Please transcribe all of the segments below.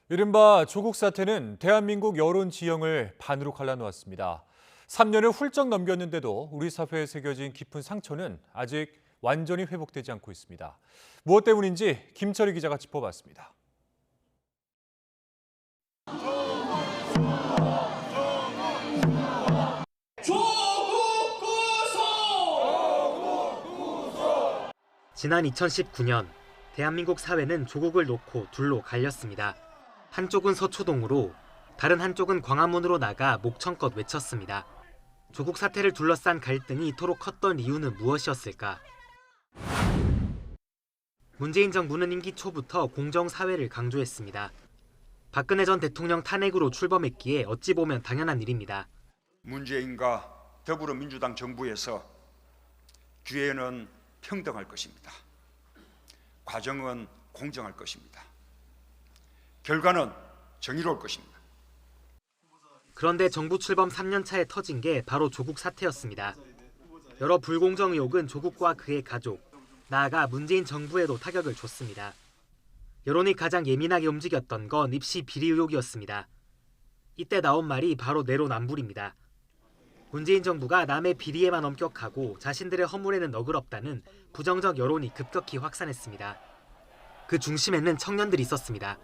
이른바 조국 사태는 대한민국 여론 지형을 반으로 갈라놓았습니다. 3년을 훌쩍 넘겼는데도 우리 사회에 새겨진 깊은 상처는 아직 완전히 회복되지 않고 있습니다. 무엇 때문인지 김철희 기자가 짚어봤습니다. 지난 2019년 대한민국 사회는 조국을 놓고 둘로 갈렸습니다. 한쪽은 서초동으로, 다른 한쪽은 광화문으로 나가 목청껏 외쳤습니다. 조국 사태를 둘러싼 갈등이 이토록 컸던 이유는 무엇이었을까? 문재인 정부는 임기 초부터 공정사회를 강조했습니다. 박근혜 전 대통령 탄핵으로 출범했기에 어찌 보면 당연한 일입니다. 문재인과 더불어민주당 정부에서 기회는 평등할 것입니다. 과정은 공정할 것입니다. 결과는 정의로울 것입니다. 그런데 정부 출범 3년 차에 터진 게 바로 조국 사태였습니다. 여러 불공정 의혹은 조국과 그의 가족, 나아가 문재인 정부에도 타격을 줬습니다. 여론이 가장 예민하게 움직였던 건 입시 비리 의혹이었습니다. 이때 나온 말이 바로 내로남불입니다. 문재인 정부가 남의 비리에만 엄격하고 자신들의 허물에는 너그럽다는 부정적 여론이 급격히 확산했습니다. 그 중심에는 청년들이 있었습니다.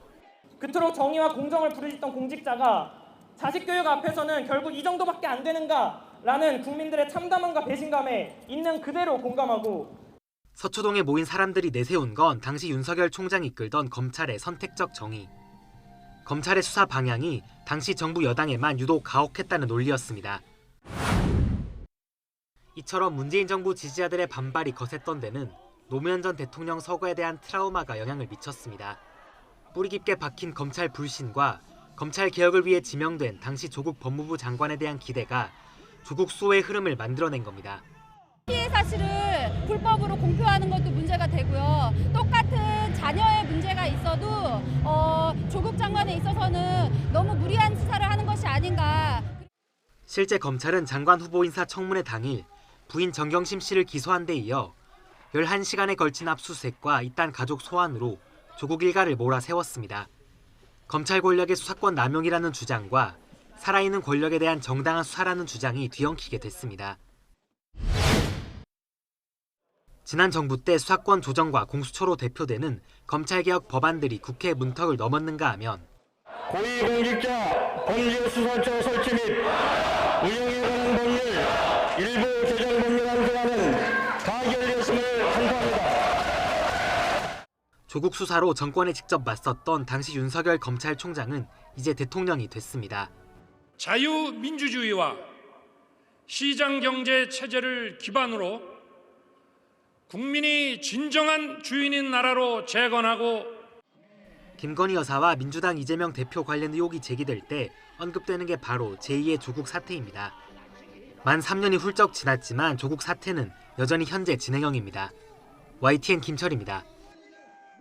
그토록 정의와 공정을 부르짖던 공직자가 자식 교육 앞에서는 결국 이 정도밖에 안 되는가라는 국민들의 참담함과 배신감에 있는 그대로 공감하고, 서초동에 모인 사람들이 내세운 건 당시 윤석열 총장이 이끌던 검찰의 선택적 정의. 검찰의 수사 방향이 당시 정부 여당에만 유독 가혹했다는 논리였습니다. 이처럼 문재인 정부 지지자들의 반발이 거셌던 데는 노무현 전 대통령 서거에 대한 트라우마가 영향을 미쳤습니다. 뿌리 깊게 박힌 검찰 불신과 검찰 개혁을 위해 지명된 당시 조국 법무부 장관에 대한 기대가 조국 수호의 흐름을 만들어낸 겁니다. 피해 사실을 불법으로 공표하는 것도 문제가 되고요. 똑같은 자녀의 문제가 있어도 조국 장관에 있어서는 너무 무리한 수사를 하는 것이 아닌가. 실제 검찰은 장관 후보 인사 청문회 당일 부인 정경심 씨를 기소한 데 이어 11시간에 걸친 압수수색과 이딴 가족 소환으로 조국 일가를 몰아세웠습니다. 검찰 권력의 수사권 남용이라는 주장과 살아있는 권력에 대한 정당한 수사라는 주장이 뒤엉키게 됐습니다. 지난 정부 때 수사권 조정과 공수처로 대표되는 검찰개혁 법안들이 국회 문턱을 넘었는가 하면 고위공직자 범죄수사처 설치 및 운영에 관한 법률 일부 개정 법률안 등안은 가결되었음을 간파합니다. 조국 수사로 정권에 직접 맞섰던 당시 윤석열 검찰총장은 이제 대통령이 됐습니다. 자유민주주의와 시장경제 체제를 기반으로 국민이 진정한 주인인 나라로 재건하고, 김건희 여사와 민주당 이재명 대표 관련 의혹이 제기될 때 언급되는 게 바로 제2의 조국 사태입니다. 만 3년이 훌쩍 지났지만 조국 사태는 여전히 현재 진행형입니다. YTN 김철희입니다.